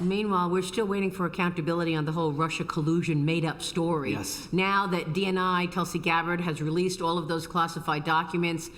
Meanwhile, we're still waiting for accountability on the whole Russia collusion made-up story. Yes. Now that DNI, Tulsi Gabbard, has released all of those classified documents,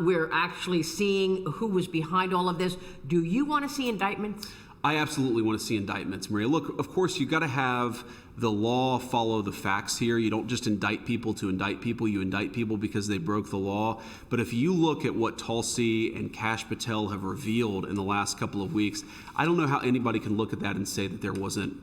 we're actually seeing who was behind all of this. Do you want to see indictments? I absolutely want to see indictments, Maria. Look, of course, you've got to have the law follow the facts here. You don't just indict people to indict people. You indict people because they broke the law. But if you look at what Tulsi and Kash Patel have revealed in the last couple of weeks, I don't know how anybody can look at that and say that there wasn't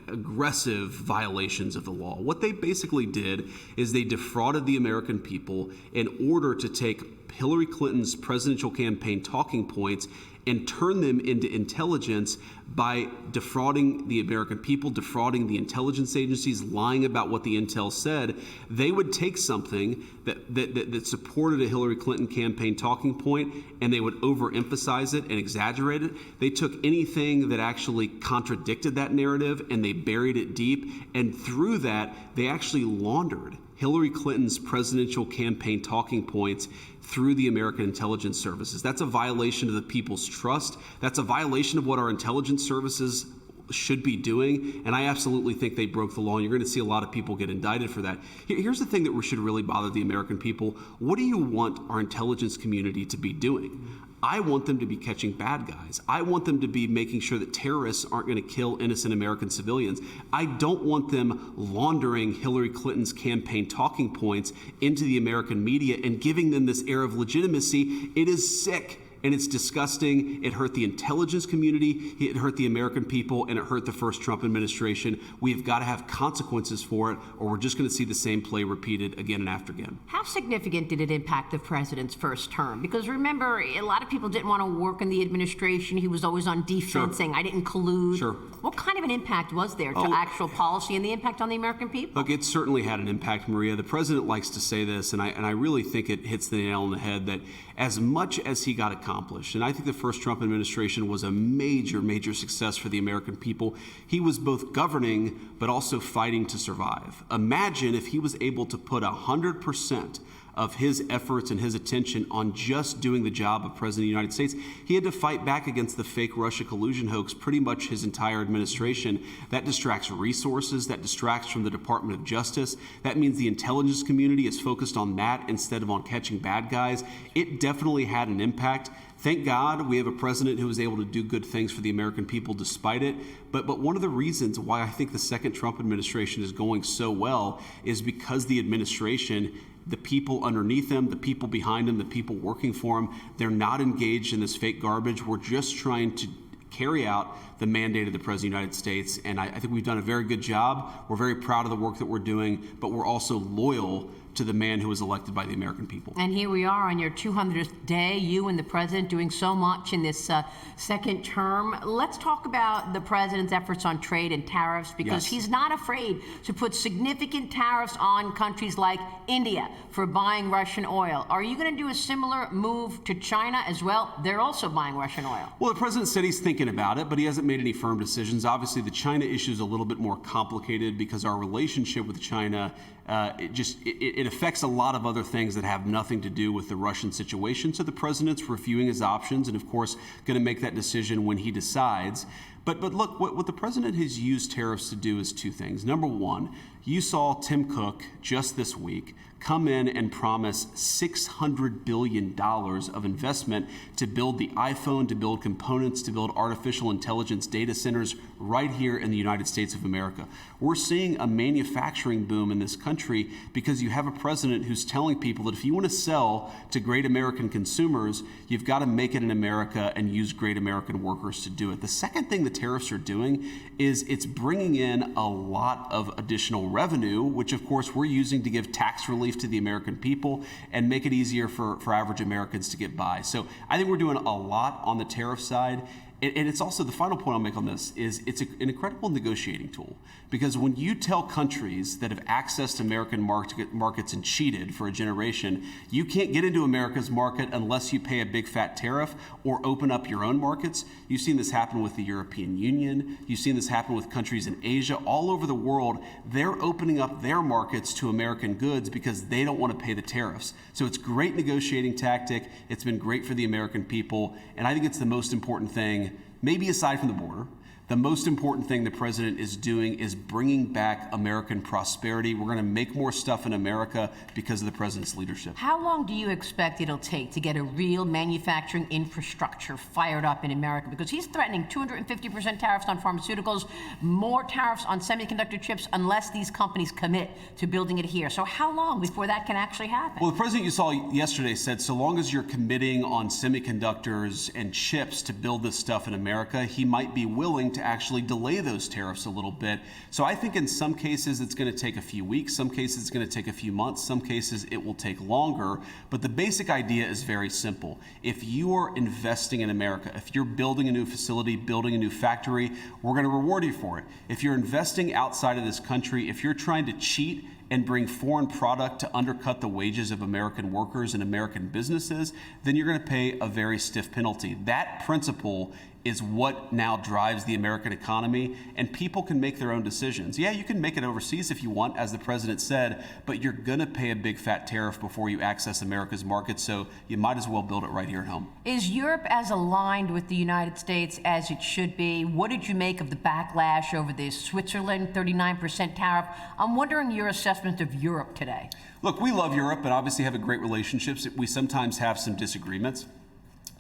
aggressive violations of the law. What they basically did is they defrauded the American people in order to take Hillary Clinton's presidential campaign talking points and turn them into intelligence by defrauding the American people, defrauding the intelligence agencies, lying about what the intel said. They would take something that supported a Hillary Clinton campaign talking point, and they would overemphasize it and exaggerate it. They took anything that actually contradicted that narrative and they buried it deep, and through that, they actually laundered Hillary Clinton's presidential campaign talking points through the American intelligence services. That's a violation of the people's trust. That's a violation of what our intelligence services should be doing, and I absolutely think they broke the law, and you're going to see a lot of people get indicted for that. Here's the thing that should really bother the American people. What do you want our intelligence community to be doing? I want them to be catching bad guys. I want them to be making sure that terrorists aren't going to kill innocent American civilians. I don't want them laundering Hillary Clinton's campaign talking points into the American media and giving them this air of legitimacy. It is sick. And it's disgusting. It hurt the intelligence community, it hurt the American people, and it hurt the first Trump administration. We've got to have consequences for it, or we're just going to see the same play repeated again and after again. How significant did it impact the president's first term? Because remember, a lot of people didn't want to work in the administration. He was always on defense, saying, I didn't collude. Sure. What kind of an impact was there to actual policy and the impact on the American people? Look, it certainly had an impact, Maria. The president likes to say this, and I really think it hits the nail on the head, that as much as he got accomplished, and I think the first Trump administration was a major, major success for the American people, he was both governing but also fighting to survive. Imagine if he was able to put 100% of his efforts and his attention on just doing the job of President of the United States. He had to fight back against the fake Russia collusion hoax pretty much his entire administration. That distracts resources, that distracts from the Department of Justice. That means the intelligence community is focused on that instead of on catching bad guys. It definitely had an impact. Thank God we have a president who was able to do good things for the American people despite it. But one of the reasons why I think the second Trump administration is going so well is because the administration, the people underneath them, the people behind them, the people working for them, they're not engaged in this fake garbage. We're just trying to carry out the mandate of the President of the United States. And I think we've done a very good job. We're very proud of the work that we're doing, but we're also loyal to the man who was elected by the American people. And here we are on your 200th day, you and the president doing so much in this second term. Let's talk about the president's efforts on trade and tariffs, because he's not afraid to put significant tariffs on countries like India for buying Russian oil. Are you going to do a similar move to China as well? They're also buying Russian oil. Well, the president said he's thinking about it, but he hasn't made any firm decisions. Obviously, the China issue is a little bit more complicated because our relationship with China it affects a lot of other things that have nothing to do with the Russian situation. So the president's reviewing his options and, of course, going to make that decision when he decides. But look, what the president has used tariffs to do is two things. Number one, you saw Tim Cook just this week come in and promise $600 billion of investment to build the iPhone, to build components, to build artificial intelligence data centers right here in the United States of America. We're seeing a manufacturing boom in this country because you have a president who's telling people that if you want to sell to great American consumers, you've got to make it in America and use great American workers to do it. The second thing the tariffs are doing is it's bringing in a lot of additional revenue, which of course we're using to give tax relief to the American people and make it easier for average Americans to get by. So I think we're doing a lot on the tariff side. And it's also, the final point I'll make on this is it's an incredible negotiating tool, because when you tell countries that have accessed American markets and cheated for a generation, you can't get into America's market unless you pay a big fat tariff or open up your own markets. You've seen this happen with the European Union. You've seen this happen with countries in Asia. All over the world, they're opening up their markets to American goods because they don't want to pay the tariffs. So it's a great negotiating tactic. It's been great for the American people. And I think it's the most important thing, maybe aside from the border, The most important thing the president is doing is bringing back American prosperity. We're going to make more stuff in America because of the president's leadership. How long do you expect it'll take to get a real manufacturing infrastructure fired up in America? Because he's threatening 250% tariffs on pharmaceuticals, more tariffs on semiconductor chips, unless these companies commit to building it here. So how long before that can actually happen? Well, the president you saw yesterday said so long as you're committing on semiconductors and chips to build this stuff in America, he might be willing to actually delay those tariffs a little bit. So I think in some cases it's going to take a few weeks, some cases it's going to take a few months, some cases it will take longer. But the basic idea is very simple. If you are investing in America, if you're building a new facility, building a new factory, we're going to reward you for it. If you're investing outside of this country, if you're trying to cheat and bring foreign product to undercut the wages of American workers and American businesses, then you're going to pay a very stiff penalty. That principle is what now drives the American economy, and people can make their own decisions. Yeah, you can make it overseas if you want, as the president said, but you're going to pay a big fat tariff before you access America's market, so you might as well build it right here at home. Is Europe as aligned with the United States as it should be? What did you make of the backlash over the Switzerland 39% tariff? I'm wondering your assessment of Europe today. Look, we love Europe and obviously have a great relationships. We sometimes have some disagreements.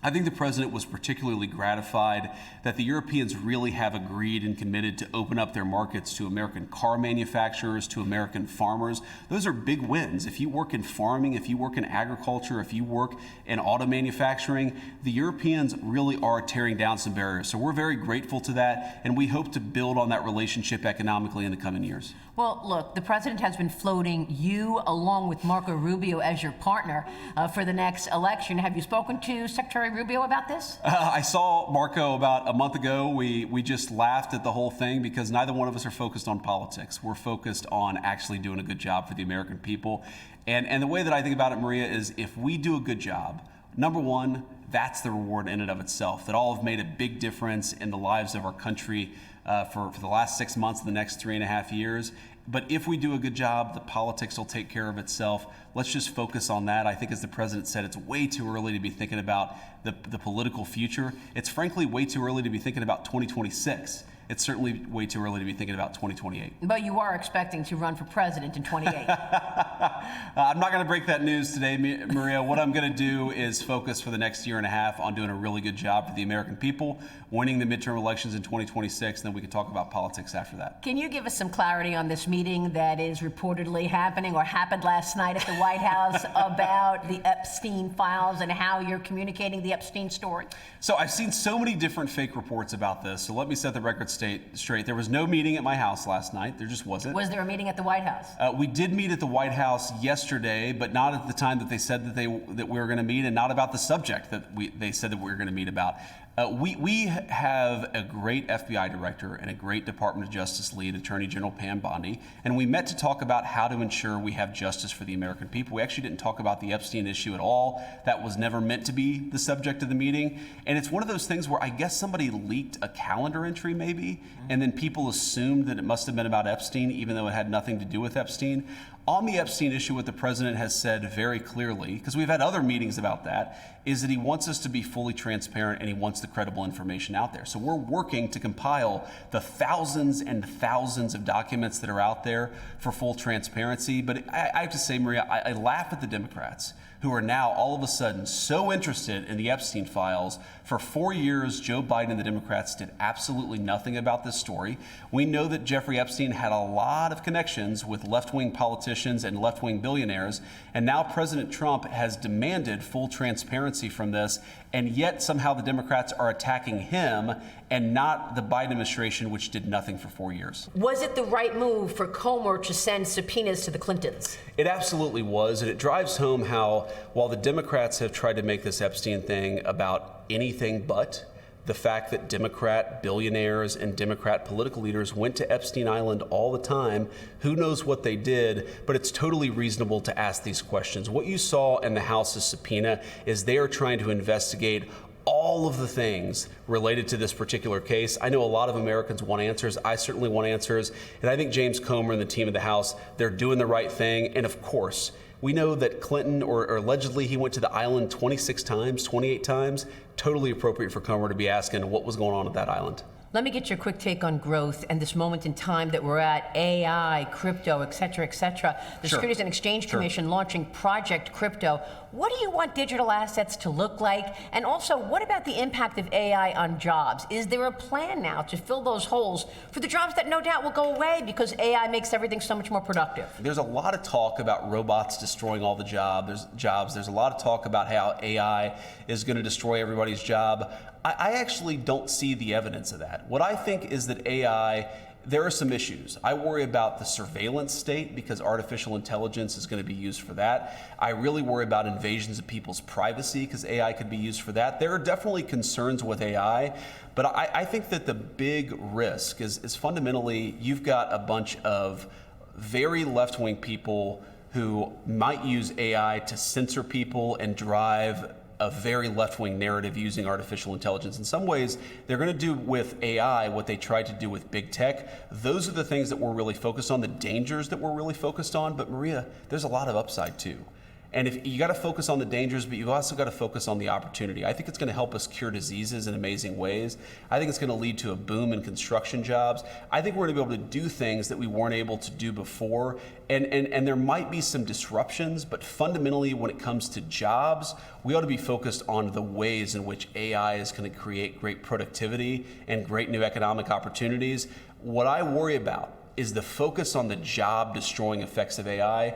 I think the president was particularly gratified that the Europeans really have agreed and committed to open up their markets to American car manufacturers, to American farmers. Those are big wins. If you work in farming, if you work in agriculture, if you work in auto manufacturing, the Europeans really are tearing down some barriers. So we're very grateful to that, and we hope to build on that relationship economically in the coming years. Well, look, the president has been floating you along with Marco Rubio as your partner for the next election. Have you spoken to Secretary Rubio about this? I saw Marco about a month ago. We just laughed at the whole thing because neither one of us are focused on politics. We're focused on actually doing a good job for the American people. And the way that I think about it, Maria, is if we do a good job, number one, that's the reward in and of itself, that all have made a big difference in the lives of our country for the last 6 months, the next 3.5 years. But if we do a good job, the politics will take care of itself. Let's just focus on that. I think, as the president said, it's way too early to be thinking about the political future. It's frankly way too early to be thinking about 2026. It's certainly way too early to be thinking about 2028. But you are expecting to run for president in 28. I'm not going to break that news today, Maria. What I'm going to do is focus for the next year and a half on doing a really good job for the American people, winning the midterm elections in 2026, and then we can talk about politics after that. Can you give us some clarity on this meeting that is reportedly happening or happened last night at the White House about the Epstein files and how you're communicating the Epstein story? So I've seen so many different fake reports about this, so let me set the record straight. There was no meeting at my house last night. There just wasn't. Was there a meeting at the White House? We did meet at the White House yesterday, but not at the time that they said that we were going to meet, and not about the subject that they said that we were going to meet about. We have a great FBI director and a great Department of Justice lead, Attorney General Pam Bondi, and we met to talk about how to ensure we have justice for the American people. We actually didn't talk about the Epstein issue at all. That was never meant to be the subject of the meeting. And it's one of those things where I guess somebody leaked a calendar entry maybe, and then people assumed that it must have been about Epstein, even though it had nothing to do with Epstein. On the Epstein issue, what the president has said very clearly, because we've had other meetings about that, is that he wants us to be fully transparent and he wants the credible information out there. So we're working to compile the thousands and thousands of documents that are out there for full transparency. But I have to say, Maria, I laugh at the Democrats who are now all of a sudden so interested in the Epstein files. For 4 years, Joe Biden and the Democrats did absolutely nothing about this story. We know that Jeffrey Epstein had a lot of connections with left-wing politicians and left-wing billionaires, and now President Trump has demanded full transparency from this, and yet somehow the Democrats are attacking him and not the Biden administration, which did nothing for 4 years. Was it the right move for Comer to send subpoenas to the Clintons? It absolutely was, and it drives home how, while the Democrats have tried to make this Epstein thing about anything but, the fact that Democrat billionaires and Democrat political leaders went to Epstein Island all the time, who knows what they did, but it's totally reasonable to ask these questions. What you saw in the House's subpoena is they are trying to investigate all of the things related to this particular case. I know a lot of Americans want answers. I certainly want answers. And I think James Comer and the team of the House, they're doing the right thing. And of course, we know that Clinton, or allegedly he went to the island 26 times, 28 times. Totally appropriate for Comer to be asking what was going on at that island. Let me get your quick take on growth and this moment in time that we're at, AI, crypto, et cetera, et cetera. The Securities and Exchange Commission launching Project Crypto. What do you want digital assets to look like? And also, what about the impact of AI on jobs? Is there a plan now to fill those holes for the jobs that no doubt will go away because AI makes everything so much more productive? There's a lot of talk about robots destroying all the jobs. There's a lot of talk about how AI is going to destroy everybody's job. I actually don't see the evidence of that. What I think is that AI, there are some issues. I worry about the surveillance state because artificial intelligence is going to be used for that. I really worry about invasions of people's privacy because AI could be used for that. There are definitely concerns with AI, but I think that the big risk is fundamentally you've got a bunch of very left-wing people who might use AI to censor people and drive a very left-wing narrative using artificial intelligence. In some ways, they're going to do with AI what they tried to do with big tech. Those are the things that we're really focused on, the dangers that we're really focused on. But Maria, there's a lot of upside too. And if you got to focus on the dangers, but you've also got to focus on the opportunity. I think it's going to help us cure diseases in amazing ways. I think it's going to lead to a boom in construction jobs. I think we're going to be able to do things that we weren't able to do before. And there might be some disruptions, but fundamentally when it comes to jobs, we ought to be focused on the ways in which AI is going to create great productivity and great new economic opportunities. What I worry about is the focus on the job destroying effects of AI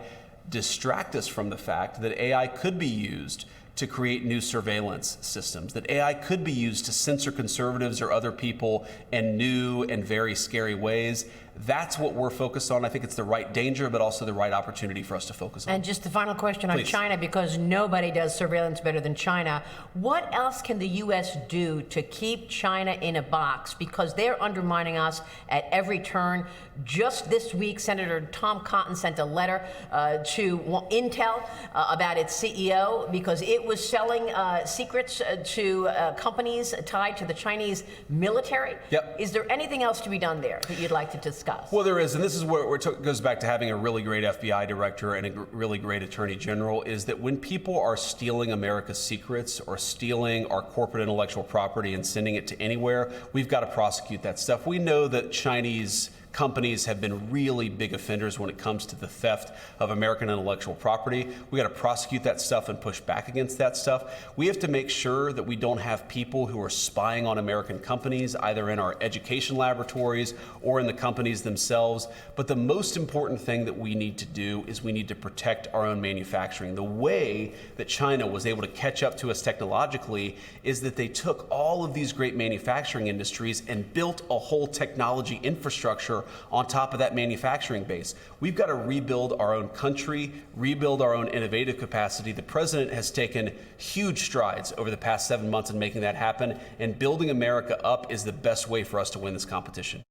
distract us from the fact that AI could be used to create new surveillance systems, that AI could be used to censor conservatives or other people in new and very scary ways. That's what we're focused on. I think it's the right danger, but also the right opportunity for us to focus on. And just the final question on Please. China, because nobody does surveillance better than China. What else can the U.S. do to keep China in a box? Because they're undermining us at every turn. Just this week, Senator Tom Cotton sent a letter to Intel about its CEO because it was selling secrets to companies tied to the Chinese military. Yep. Is there anything else to be done there that you'd like to discuss? Well, there is, and this is where it goes back to having a really great FBI director and a really great attorney general, is that when people are stealing America's secrets or stealing our corporate intellectual property and sending it to anywhere, we've got to prosecute that stuff. We know that Chinese companies have been really big offenders when it comes to the theft of American intellectual property. We got to prosecute that stuff and push back against that stuff. We have to make sure that we don't have people who are spying on American companies, either in our education laboratories or in the companies themselves. But the most important thing that we need to do is we need to protect our own manufacturing. The way that China was able to catch up to us technologically is that they took all of these great manufacturing industries and built a whole technology infrastructure on top of that manufacturing base. We've got to rebuild our own country, rebuild our own innovative capacity. The president has taken huge strides over the past 7 months in making that happen, and building America up is the best way for us to win this competition.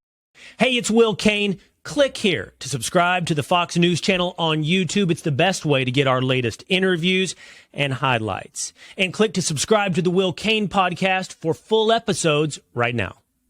Hey, it's Will Cain. Click here to subscribe to the Fox News channel on YouTube. It's the best way to get our latest interviews and highlights. And click to subscribe to the Will Cain podcast for full episodes right now.